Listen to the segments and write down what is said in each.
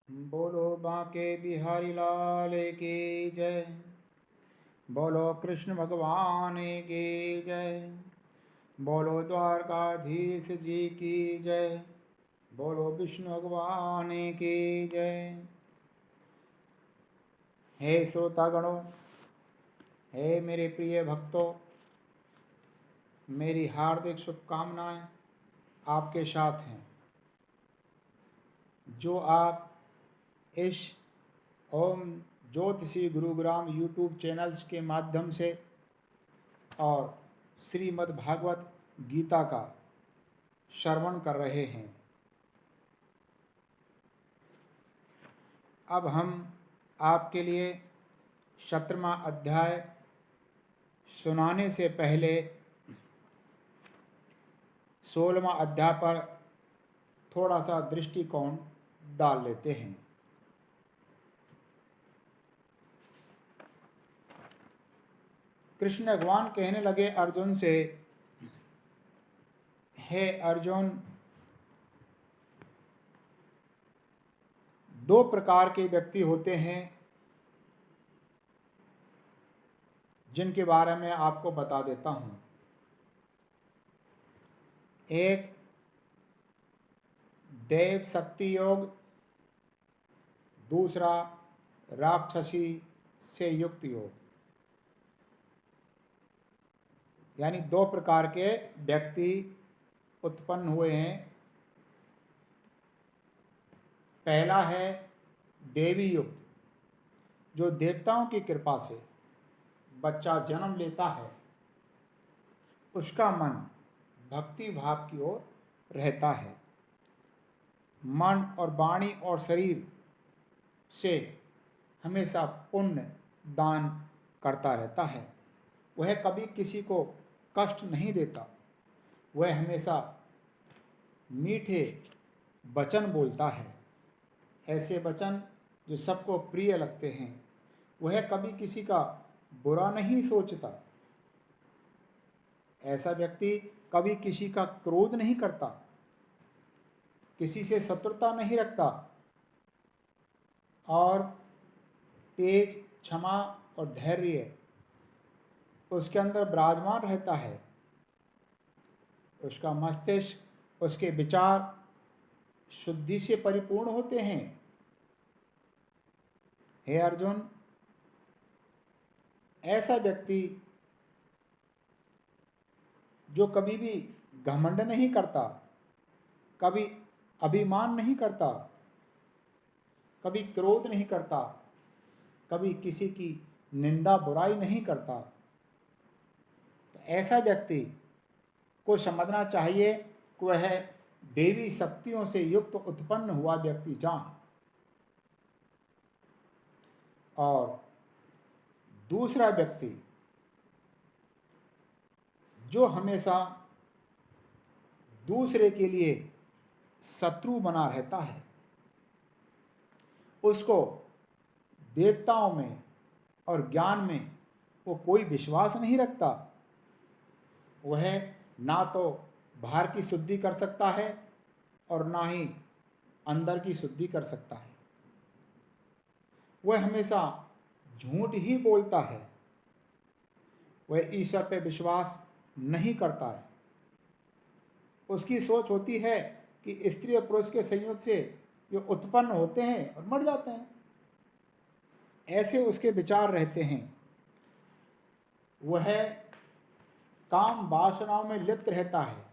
बोलो बांके बिहारी लाल की जय। बोलो कृष्ण भगवान की जय। बोलो द्वारकाधीश जी की जय। बोलो विष्णु भगवान की जय। हे श्रोतागणों, हे मेरे प्रिय भक्तों, मेरी हार्दिक शुभकामनाएं आपके साथ हैं। जो आप इस ओम ज्योतिषी गुरुग्राम यूट्यूब चैनल्स के माध्यम से और श्रीमद् भागवत गीता का श्रवण कर रहे हैं, अब हम आपके लिए 17वां अध्याय सुनाने से पहले 16वां अध्याय पर थोड़ा सा दृष्टिकोण डाल लेते हैं। कृष्ण भगवान कहने लगे अर्जुन से, हे अर्जुन, दो प्रकार के व्यक्ति होते हैं जिनके बारे में आपको बता देता हूं। एक देव शक्ति योग, दूसरा राक्षसी से युक्त योग। यानी दो प्रकार के व्यक्ति उत्पन्न हुए हैं। पहला है देवी युक्त, जो देवताओं की कृपा से बच्चा जन्म लेता है, उसका मन भक्ति भाव की ओर रहता है, मन और वाणी और शरीर से हमेशा पुण्य दान करता रहता है। वह कभी किसी को कष्ट नहीं देता, वह हमेशा मीठे वचन बोलता है, ऐसे वचन जो सबको प्रिय लगते हैं। वह कभी किसी का बुरा नहीं सोचता। ऐसा व्यक्ति कभी किसी का क्रोध नहीं करता, किसी से शत्रुता नहीं रखता और तेज, क्षमा और धैर्य उसके अंदर विराजमान रहता है। उसका मस्तिष्क, उसके विचार शुद्धि से परिपूर्ण होते हैं। हे अर्जुन, ऐसा व्यक्ति जो कभी भी घमंड नहीं करता, कभी अभिमान नहीं करता, कभी क्रोध नहीं करता, कभी किसी की निंदा बुराई नहीं करता, तो ऐसा व्यक्ति को समझना चाहिए कि वह देवी शक्तियों से युक्त उत्पन्न हुआ व्यक्ति जान। और दूसरा व्यक्ति जो हमेशा दूसरे के लिए शत्रु बना रहता है, उसको देवताओं में और ज्ञान में वो कोई विश्वास नहीं रखता। वह ना तो बाहर की शुद्धि कर सकता है और ना ही अंदर की शुद्धि कर सकता है। वह हमेशा झूठ ही बोलता है। वह ईश्वर पे विश्वास नहीं करता है। उसकी सोच होती है कि स्त्री और पुरुष के संयोग से जो उत्पन्न होते हैं और मर जाते हैं, ऐसे उसके विचार रहते हैं। वह काम वासनाओं में लिप्त रहता है।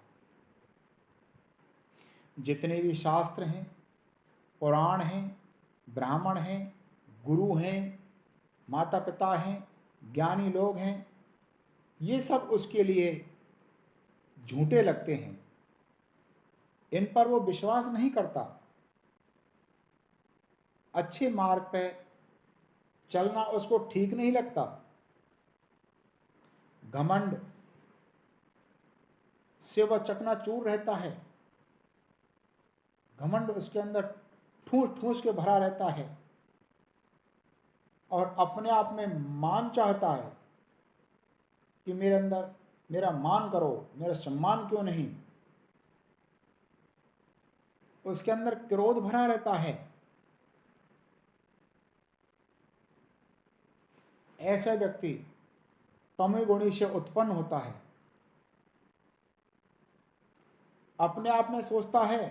जितने भी शास्त्र हैं, पुराण हैं, ब्राह्मण हैं, गुरु हैं, माता पिता हैं, ज्ञानी लोग हैं, ये सब उसके लिए झूठे लगते हैं। इन पर वो विश्वास नहीं करता। अच्छे मार्ग पे चलना उसको ठीक नहीं लगता। घमंड से वह चकनाचूर रहता है। घमंड उसके अंदर ठूस ठूस के भरा रहता है और अपने आप में मान चाहता है कि मेरे अंदर मेरा मान करो, मेरा सम्मान क्यों नहीं। उसके अंदर क्रोध भरा रहता है ऐसा व्यक्ति तमोगुणी से उत्पन्न होता है। अपने आप में सोचता है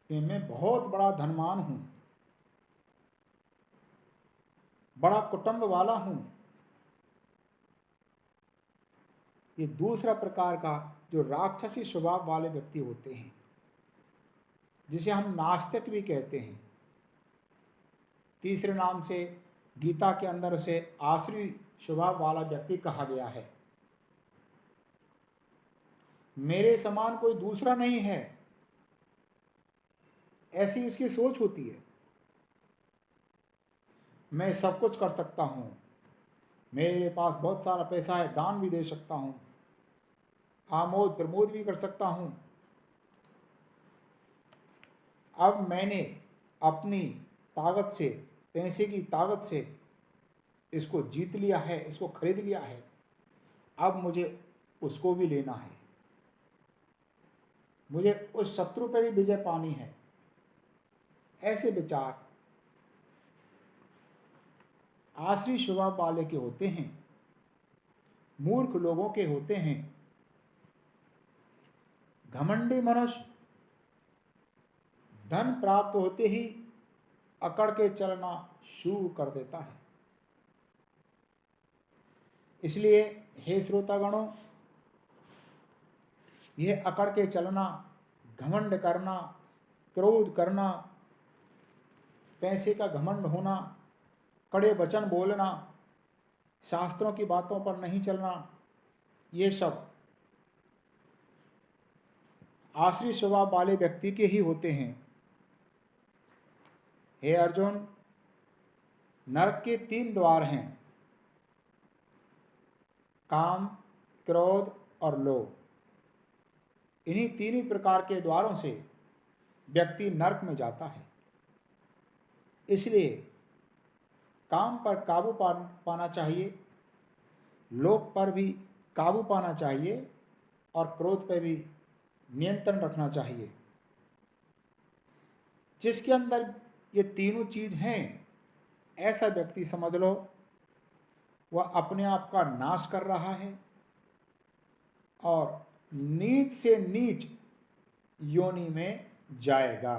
कि मैं बहुत बड़ा धनवान हूं, बड़ा कुटुंब वाला हूं। ये दूसरा प्रकार का जो राक्षसी स्वभाव वाले व्यक्ति होते हैं, जिसे हम नास्तिक भी कहते हैं। तीसरे नाम से गीता के अंदर उसे आसुरी स्वभाव वाला व्यक्ति कहा गया है। मेरे समान कोई दूसरा नहीं है, ऐसी उसकी सोच होती है। मैं सब कुछ कर सकता हूँ, मेरे पास बहुत सारा पैसा है, दान भी दे सकता हूँ, आमोद प्रमोद भी कर सकता हूँ। अब मैंने अपनी ताकत से, पैसे की ताकत से इसको जीत लिया है, इसको खरीद लिया है, अब मुझे उसको भी लेना है, मुझे उस शत्रु पर भी विजय पानी है। ऐसे विचार आसुरी स्वभाव वाले के होते हैं, मूर्ख लोगों के होते हैं। घमंडी मनुष्य धन प्राप्त होते ही अकड़ के चलना शुरू कर देता है। इसलिए हे श्रोतागणों, यह अकड़ के चलना, घमंड करना, क्रोध करना, पैसे का घमंड होना, कड़े वचन बोलना, शास्त्रों की बातों पर नहीं चलना, ये सब आसुरी स्वभाव वाले व्यक्ति के ही होते हैं। हे अर्जुन, नरक के 3 द्वार हैं, काम, क्रोध और लोभ। इन्हीं 3 ही प्रकार के द्वारों से व्यक्ति नरक में जाता है। इसलिए काम पर काबू पाना चाहिए, लोभ पर भी काबू पाना चाहिए और क्रोध पर भी नियंत्रण रखना चाहिए। जिसके अंदर ये तीनों चीज हैं, ऐसा व्यक्ति समझ लो वह अपने आप का नाश कर रहा है और नीच से नीच योनि में जाएगा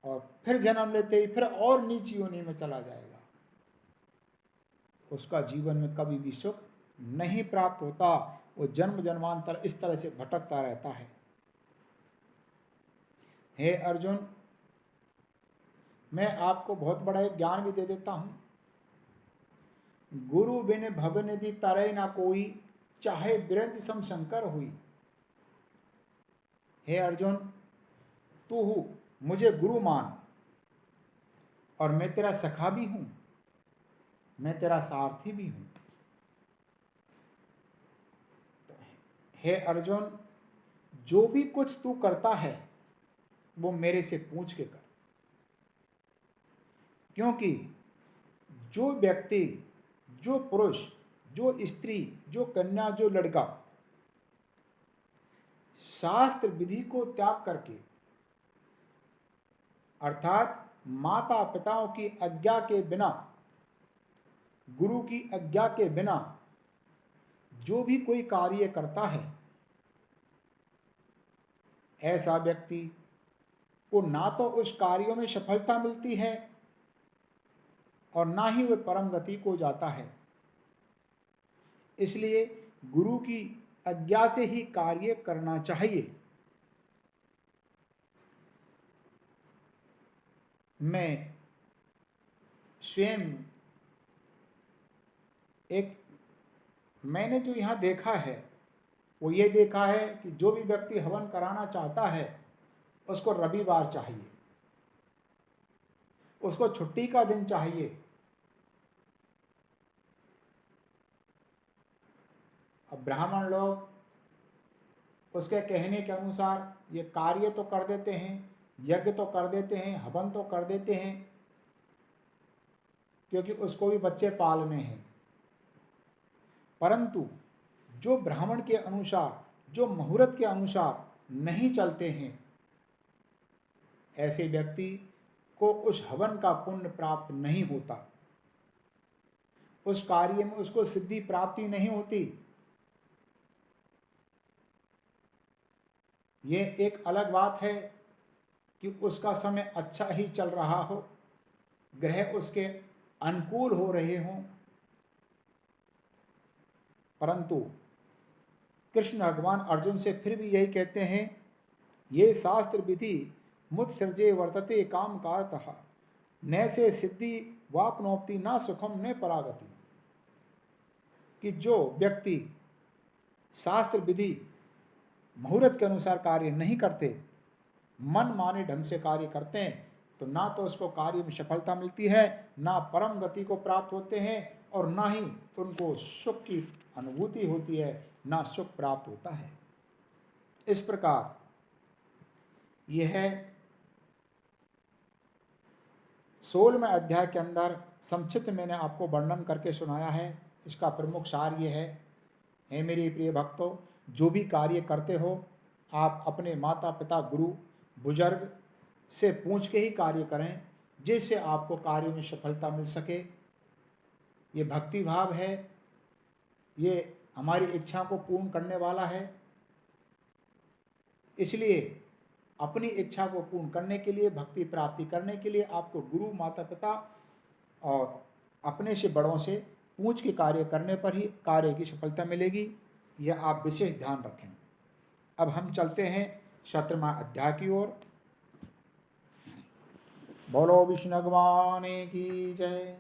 और फिर जन्म लेते ही फिर और नीच योनि में चला जाएगा। उसका जीवन में कभी भी सुख नहीं प्राप्त होता, वो जन्म जन्मांतर इस तरह से भटकता रहता है। हे अर्जुन, मैं आपको बहुत बड़ा एक ज्ञान भी दे देता हूं। गुरु बिन भवनिधि तरय ना कोई, चाहे बिरंज सम शंकर हुई। हे अर्जुन, तू मुझे गुरु मान और मैं तेरा सखा भी हूं, मैं तेरा सारथी भी हूं। हे अर्जुन, जो भी कुछ तू करता है वो मेरे से पूछ के कर, क्योंकि जो व्यक्ति, जो पुरुष, जो स्त्री, जो कन्या, जो लड़का शास्त्र विधि को त्याग करके, अर्थात माता पिताओं की आज्ञा के बिना, गुरु की आज्ञा के बिना जो भी कोई कार्य करता है, ऐसा व्यक्ति को ना तो उस कार्यों में सफलता मिलती है और ना ही वह परम गति को जाता है। इसलिए गुरु की आज्ञा से ही कार्य करना चाहिए। मैं स्वयं मैंने जो यहाँ देखा है वो ये देखा है कि जो भी व्यक्ति हवन कराना चाहता है उसको रविवार चाहिए, उसको छुट्टी का दिन चाहिए। अब ब्राह्मण लोग उसके कहने के अनुसार ये कार्य तो कर देते हैं, यज्ञ तो कर देते हैं, हवन तो कर देते हैं, क्योंकि उसको भी बच्चे पालने हैं। परंतु जो ब्राह्मण के अनुसार, जो मुहूर्त के अनुसार नहीं चलते हैं, ऐसे व्यक्ति को उस हवन का पुण्य प्राप्त नहीं होता। उस कार्य में उसको सिद्धि प्राप्ति नहीं होती। ये एक अलग बात है कि उसका समय अच्छा ही चल रहा हो, ग्रह उसके अनुकूल हो रहे हों, परंतु कृष्ण भगवान अर्जुन से फिर भी यही कहते हैं, ये शास्त्र विधि मुत्सृजे वर्तते काम कारतः न से सिद्धि वाप्नोप्ति न सुखम न परागति। कि जो व्यक्ति शास्त्र विधि मुहूर्त के अनुसार कार्य नहीं करते, मन माने ढंग से कार्य करते हैं, तो ना तो उसको कार्य में सफलता मिलती है, ना परम गति को प्राप्त होते हैं, और ना ही उनको सुख की अनुभूति होती है, ना सुख प्राप्त होता है। इस प्रकार यह 16वें अध्याय के अंदर संक्षिप्त मैंने आपको वर्णन करके सुनाया है। इसका प्रमुख सार ये है, हे मेरे प्रिय भक्तों, जो भी कार्य करते हो आप अपने माता पिता गुरु बुजुर्ग से पूछ के ही कार्य करें, जिससे आपको कार्य में सफलता मिल सके। ये भक्ति भाव है, ये हमारी इच्छा को पूर्ण करने वाला है। इसलिए अपनी इच्छा को पूर्ण करने के लिए, भक्ति प्राप्ति करने के लिए आपको गुरु माता पिता और अपने से बड़ों से पूछ के कार्य करने पर ही कार्य की सफलता मिलेगी। यह आप विशेष ध्यान रखें। अब हम चलते हैं 17वां अध्याय की ओर। बोलो विष्णु भगवान की जय।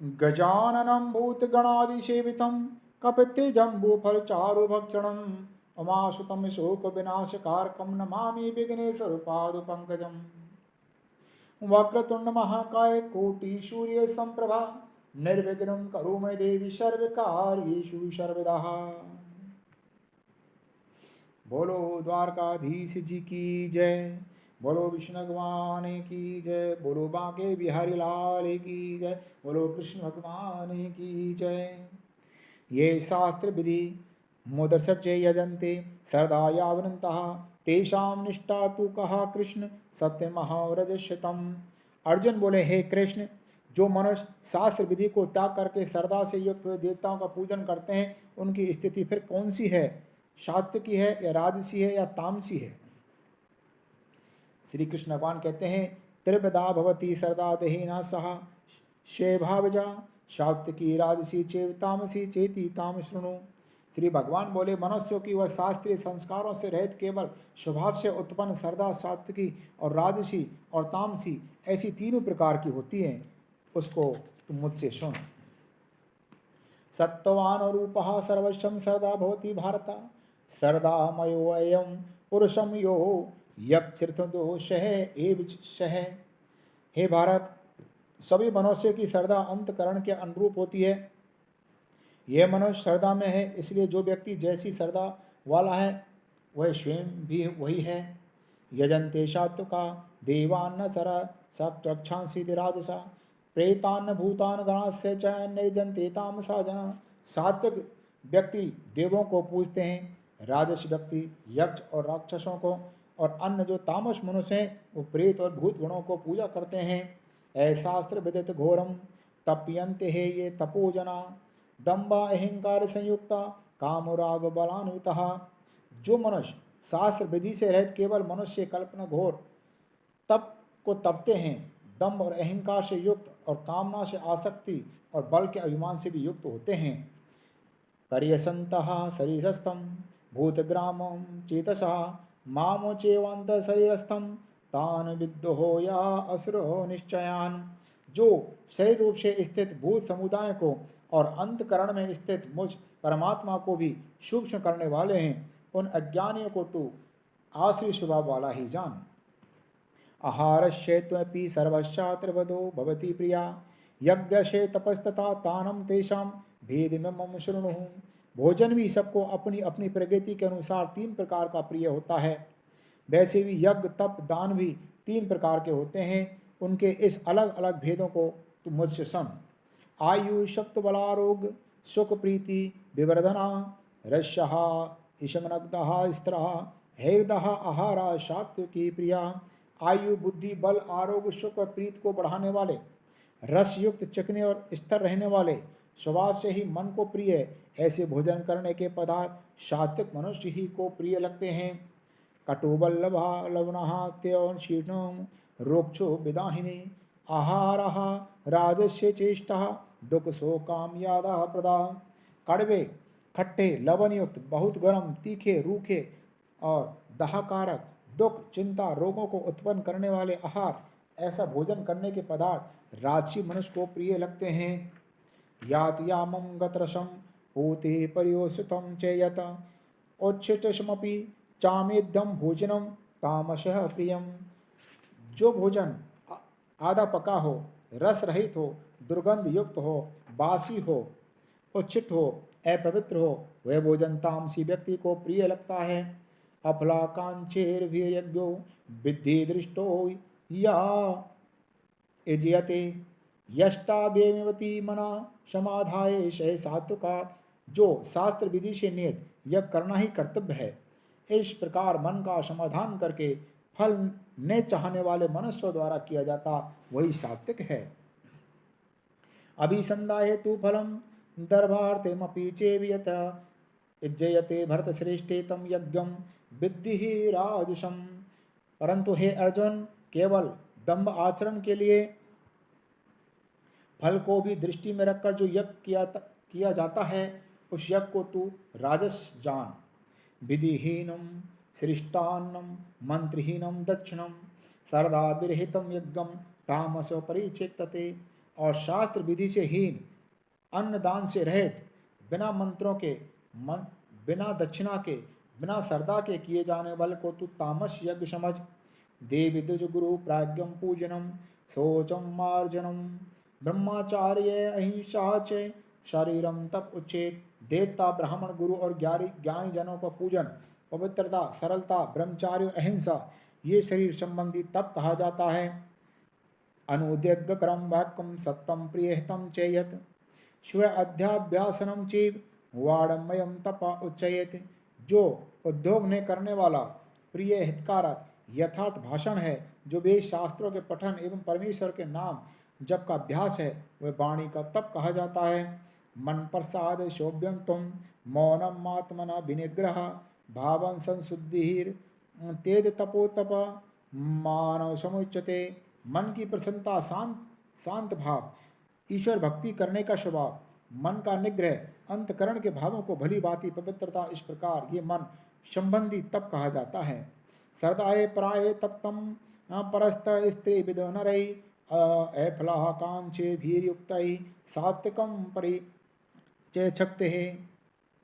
गजाननं भूतगणादिसेवितं कपित्थजम्बूफलचारुभक्षणं उमासुतं शोकविनाशकारकं नमामि विघ्नेश्वरपादपङ्कजम्। वक्रतुण्डमहाकाय कोटिसूर्यसम्प्रभा निर्विघ्नं करोमि देवी सर्वकार्येषु सर्वदा। बोलो द्वारकाधीश जी की जय। बोलो विष्णु भगवान की जय। बोलो बांके बिहारी लाल की जय। बोलो कृष्ण भगवान की जय। ये शास्त्र विधि मुदर्शे यजन्ते सरदा यावनन्तः तेषां निष्ठा तु कहा कृष्ण सत्यमहाव्रजस्यतम्। अर्जुन बोले, हे कृष्ण, जो मनुष्य शास्त्र विधि को त्याग करके श्रद्धा से युक्त हुए देवताओं का पूजन करते हैं, उनकी स्थिति फिर कौन सी है? सात्विकी है या राजसी है या तामसी है? श्री कृष्ण भगवान कहते हैं, त्रिविधा भवती श्रद्धा देहिना सह शेभावजा सात्विकी राजसी चेव तामसी चेती ताम शृणु। श्री भगवान बोले, मनुष्यों की वह शास्त्रीय संस्कारों से रहित केवल स्वभाव से उत्पन्न श्रद्धा सात्विकी और राजसी और तामसी ऐसी तीनों प्रकार की होती हैं, उसको तुम मुझसे सुन। सत्वान रूपः सर्वस्वं श्रद्धा भवति भारत श्रद्धामयो अयं पुरुषम यो यक्षिर्थदोषः एवं। हे भारत, सभी मनुष्य की श्रद्धा अंतकरण के अनुरूप होती है। यह मनुष्य श्रद्धा में है, इसलिए जो व्यक्ति जैसी श्रद्धा वाला है वह स्वयं भी वही है। यजन्ते सात्विका देवान्न सर सक्षांसी राजसा प्रेतान्न भूतान गणास्य च नैजन्ते तामसा जना। सात्विक व्यक्ति देवों को पूजते हैं, राजस व्यक्ति यक्ष और राक्षसों को, और अन्य जो तामस मनुष्य हैं वो प्रेत और भूत गणों को पूजा करते हैं। ऐशास्त्र विदित घोरम तप्यन्ते हे ये तपोजना दम्बा अहंकार संयुक्ता कामराग बलान्विता। जो मनुष्य शास्त्र विधि से रहित केवल मनुष्य कल्पना घोर तप को तपते हैं, दम्भ और अहंकार से युक्त और कामना से आसक्ति और बल के अभिमान से भी युक्त होते हैं। करियसंतः शरीरस्थम भूतग्रामं चेतसा मामोचेवंत शरीरस्थम तान विद्रोहो या असुरो निश्चयान। जो शरीर रूप से स्थित भूत समुदाय को और अंतकरण में स्थित मुझ परमात्मा को भी सूक्ष्म करने वाले हैं, उन अज्ञानियों को तू आश्रय स्वभाव वाला ही जान। आहारश्चेत्वपि सर्वशास्त्रवदो भवति प्रिया यज्ञशे तपस्तथा तानम तेषां भेदमिमं शृणु। भोजन भी सबको अपनी अपनी प्रकृति के अनुसार 3 प्रकार का प्रिय होता है। वैसे भी यज्ञ तप दान भी 3 प्रकार के होते हैं। उनके इस अलग अलग भेदों को तुम मुझसे सुन। आयु शक्त बलारोग सुख प्रीति विवर्धना रस्यः ईशमनग्धः स्त्रः हृदः आहारा सात्विकी प्रिया। आयु बुद्धि बल आरोग्य सुख और प्रीत को बढ़ाने वाले, रस युक्त, चिकने और स्थिर रहने वाले, स्वभाव से ही मन को प्रिय ऐसे भोजन करने के पदार्थ सात्विक मनुष्य ही को प्रिय लगते हैं। कटुबल्लभा लवणः शीर्णं रोक्षो विदाहिनी आहारः राजस्य चेष्टा दुख शोकाम यादा प्रदा। कड़वे, खट्टे, लवण युक्त, बहुत गर्म, तीखे, रूखे और दाहकारक, दुख, चिंता, रोगों को उत्पन्न करने वाले आहार, ऐसा भोजन करने के पदार्थ राजसी मनुष्य को प्रिय लगते हैं। यातयामं गतरसं पूते पर्योषितं च यत औच्छिष्टमपि चामेद्यम भोजनम तामसः प्रियम। जो भोजन आधा पका हो, रस रहित हो, दुर्गंध युक्त हो, बासी हो, उच्छिष्ट हो, अपवित्र हो, वह भोजन तामसी व्यक्ति को प्रिय लगता है। अफलाकांक्षेर्भिर्यज्ञो विद्धि दृष्टो या इजयते यष्टाभ्येवती मना समाधाय शय सात्विका। जो शास्त्र विधि से नियत यह करना ही कर्तव्य है, इस प्रकार मन का समाधान करके फल न चाहने वाले मनुष्यों द्वारा किया जाता वही सात्विक है। अभिसंधाय तु फलम दर्भार्थमपि चेवियत इज्जयते भरतश्रेष्ठे तम यज्ञम विद्धि ही राजसम। परंतु हे अर्जुन, केवल दंभ आचरण के लिए फल को भी दृष्टि में रखकर जो यज्ञ किया जाता है, उस यज्ञ को तू राजस जान। विधिहीनम सृष्टान्नम मंत्रहीनम दक्षिणम सरदा विरहितम यज्ञम तामस परिचेतते। और शास्त्र विधि से हीन, अन्नदान से रहित, बिना मंत्रों के, बिना दक्षिणा के, बिना सरदा के किए जाने वाले को तू तामस यज्ञ समझ। देवी द्विज गुरु प्राज्ञम पूजनम शोचम मार्जनम ब्रह्मचार्य अहिंसा च शरीरम तप उच्चेत। देवता, ब्राह्मण, गुरु और ज्ञानी जनों का पूजन, पवित्रता, सरलता, ब्रह्मचार्य और अहिंसा, ये शरीर संबंधी तप कहा जाता है। अनुद्यग्य क्रम वाक्यम सत्यम प्रियहितम चेयत स्व अध्याभ्यासनम चेव वाड़मयम तप उच्चयत। जो उद्योग ने करने वाला प्रिय हितकारक यथार्थ भाषण है, जो वेद शास्त्रों के पठन एवं परमेश्वर के नाम जप का अभ्यास है, वह वाणी का तप कहा जाता है। मन प्रसाद शोभ्यम तुम मौनम आत्मना विनिग्रह भावन संशुद्धिर तेज तपोतप मानव समुच्यते। मन की प्रसन्नता, शांत भाव, ईश्वर भक्ति करने का स्वभाव, मन का निग्रह, अंतकरण के भावों को भली भांति पवित्रता, इस प्रकार ये मन संबंधी तप कहा जाता है। सरदाय प्राय तप्तम परस्त स्त्री विद नरई अफलाह कांक्षे भीरयुक्त सात्विकम परिचक्षते।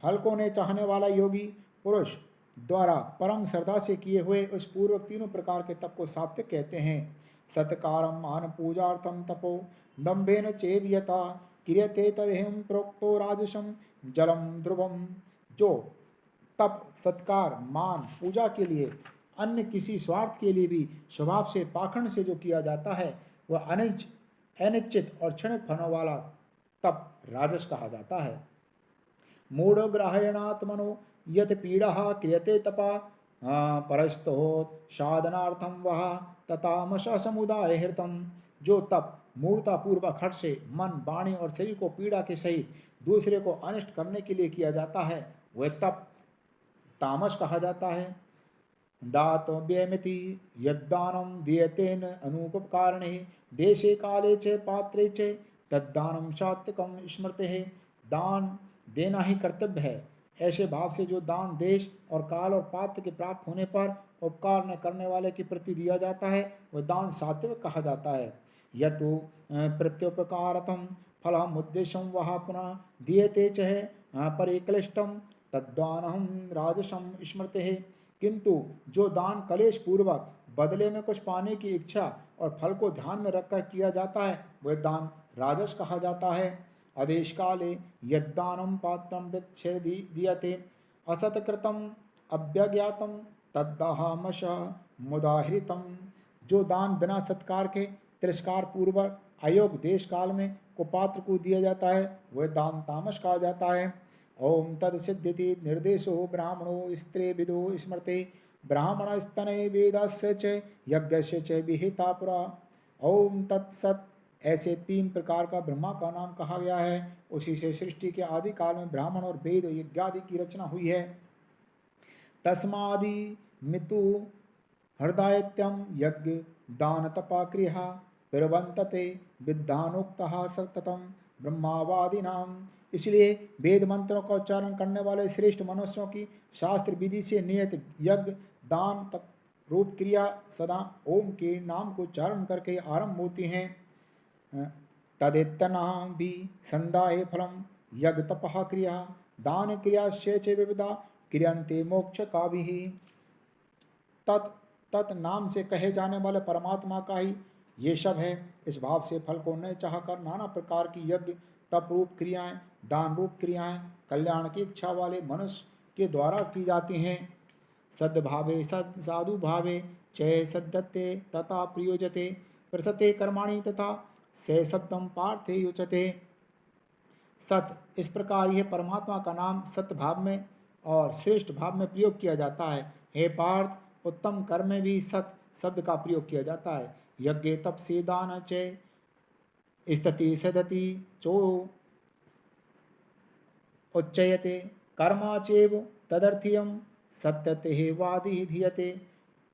फलकों ने चाहने वाला योगी पुरुष द्वारा परम श्रद्धा से किए हुए उस पूर्वक तीनों प्रकार के तप को सात्विक कहते हैं। सत्कारम मान पूजार्थम तपो दम्भेन चेवियता क्रियते तदेहम प्रोक्तो राजसम जलम ध्रुवम। जो तप, सत्कार, मान, पूजा के लिए, अन्य किसी स्वार्थ के लिए भी स्वभाव से, पाखंड से जो किया जाता है, वह अनिश्चित और क्षणिक फलों वाला तप राजस कहा जाता है। मूढ़ग्राहणात्मनो यत पीड़ा क्रियते तपा परस्तो साधनार्थम वह ततामस समुदाय हृतम। जो तप मूर्ता पूर्वक हट से मन, वाणी और शरीर को पीड़ा के सहित दूसरे को अनिष्ट करने के लिए किया जाता है, वह तप तामस कहा जाता है। दातव्यमिति यद्दानं दीयतेन अनुपकारणे देशे काले च पात्रे च तद्दानं सात्विकं स्मृतेः। दान देना ही कर्तव्य है, ऐसे भाव से जो दान देश और काल और पात्र के प्राप्त होने पर उपकार न करने वाले के प्रति दिया जाता है, वह दान सात्विक कहा जाता है। यतु प्रत्युपकारतम फलम उद्देश्यम वह पुनः दीयते च परिक्लिष्टम तद्दानहम राजसम स्मृतेः। किंतु जो दान कलेश पूर्वक बदले में कुछ पाने की इच्छा और फल को ध्यान में रखकर किया जाता है, वह दान राजस कहा जाता है। आदेश काले यद्दानम पात्रम विच्छेदी दीयते असत्कृतम अव्यज्ञातम तद्दाहामश मुदाहृतम। जो दान बिना सत्कार के, तिरस्कार पूर्वक, अयोग्य देश काल में कुपात्र को दिया जाता है, वह दान तामस कहा जाता है। ओम तदसिद्धि निर्देशो ब्राह्मणो स्त्रे विदो स्मृते ब्राह्मण स्तने वेदस्य च यज्ञस्य च विहिता पुरा। ओम तत्सत्। ऐसे 3 प्रकार का ब्रह्मा का नाम कहा गया है। उसी से सृष्टि के आदि काल में ब्राह्मण और वेद यज्ञादि की रचना हुई है। तस्मादि मितु हृदयत्यम यज्ञ दान तपा क्रिया प्रवंतते विद्वानोक्तः सततम ब्रह्मावादी नाम। इसलिए वेद मंत्रों का उच्चारण करने वाले श्रेष्ठ मनुष्यों की शास्त्र विधि से नियत यज्ञ दान तप रूप क्रिया सदा ओम के नाम को उच्चारण करके आरंभ होती हैं। तदेतना भी संदाय फलम यज्ञ तपः क्रिया दान क्रिया च विविधा क्रियंते मोक्ष का भी। तत् तत् नाम से कहे जाने वाले परमात्मा का ही ये सब है। इस भाव से फल को न चाहकर नाना प्रकार की यज्ञ तप रूप क्रियाएं दान रूप क्रियाएं कल्याण की इच्छा वाले मनुष्य के द्वारा की जाती हैं। सद्भावे साधु भावे चय सद्दत्ते तथा प्रयोजते प्रसते कर्माणि तथा से सत्यम पार्थे युचते। सत इस प्रकार यह परमात्मा का नाम सत्य भाव में और श्रेष्ठ भाव में प्रयोग किया जाता है। हे पार्थ उत्तम कर्म में भी सत शब्द का प्रयोग किया जाता है। यज्ञ तप से दान चय स्तति सदति चो उच्चयते कर्मा चेव तदर्थियम सत्यते वादी धीयते।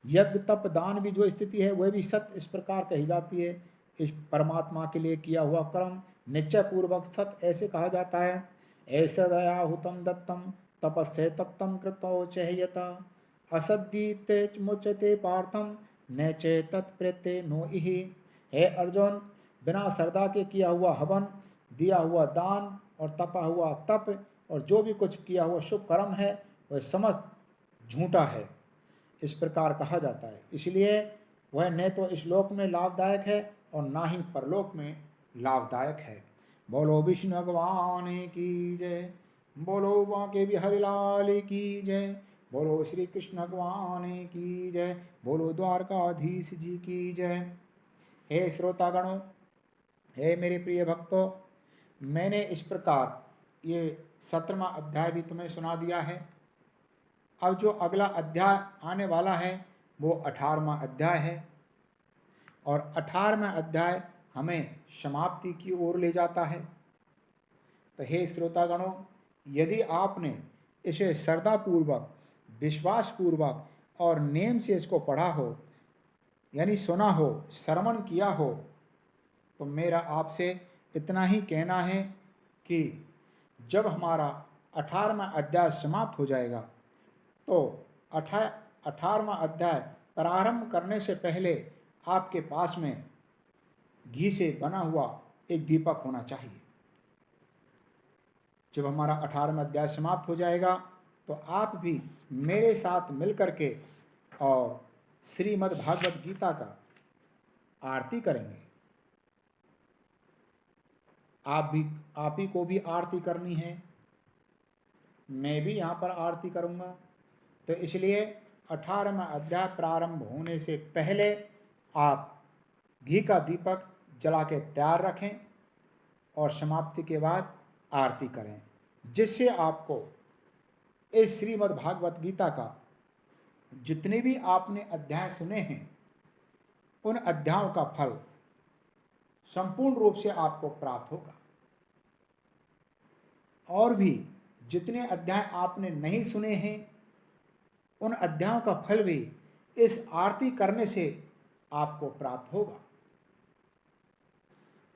यज्ञ तप दान भी जो स्थिति है वह भी सत्य इस प्रकार कही जाती है। इस परमात्मा के लिए किया हुआ कर्म निश्चय पूर्वक सत्य ऐसे कहा जाता है। ऐसा दयाहुतम दत्तम तपस्या तप्तम कृतो चह्यत असद्दीते मुच्यते पार्थम न चे तत्प्रत्ये नो इहि। हे अर्जुन बिना श्रद्धा के किया हुआ हवन दिया हुआ दान और तपा हुआ तप और जो भी कुछ किया हुआ शुभ कर्म है वह समस्त झूठा है इस प्रकार कहा जाता है। इसलिए वह न तो इस लोक में लाभदायक है और ना ही परलोक में लाभदायक है। बोलो विष्णु भगवान की जय। बोलो बांके बिहारी लाल की जय। बोलो श्री कृष्ण भगवान की जय। बोलो द्वारकाधीश जी की जय। हे श्रोतागणों, हे मेरे प्रिय भक्तों, मैंने इस प्रकार ये 17वां अध्याय भी तुम्हें सुना दिया है। अब जो अगला अध्याय आने वाला है वो 18वां अध्याय है और 18वां अध्याय हमें समाप्ति की ओर ले जाता है। तो हे श्रोतागणों, यदि आपने इसे श्रद्धापूर्वक विश्वासपूर्वक और नेम से इसको पढ़ा हो यानी सुना हो श्रवण किया हो तो मेरा आपसे इतना ही कहना है कि जब हमारा 18वां अध्याय समाप्त हो जाएगा तो 18वां अध्याय प्रारंभ करने से पहले आपके पास में घी से बना हुआ एक दीपक होना चाहिए। जब हमारा 18वां अध्याय समाप्त हो जाएगा तो आप भी मेरे साथ मिलकर के और श्रीमद् भागवत गीता का आरती करेंगे। आप ही को भी आरती करनी है, मैं भी यहाँ पर आरती करूँगा। तो इसलिए 18वां अध्याय प्रारंभ होने से पहले आप घी का दीपक जला के तैयार रखें और समाप्ति के बाद आरती करें, जिससे आपको इस श्रीमद् भागवत गीता का जितने भी आपने अध्याय सुने हैं उन अध्यायों का फल संपूर्ण रूप से आपको प्राप्त होगा। और भी जितने अध्याय आपने नहीं सुने हैं उन अध्यायों का फल भी इस आरती करने से आपको प्राप्त होगा।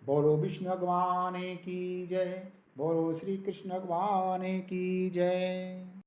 बोलो विष्णु भगवान की जय। बोलो श्री कृष्ण भगवान की जय।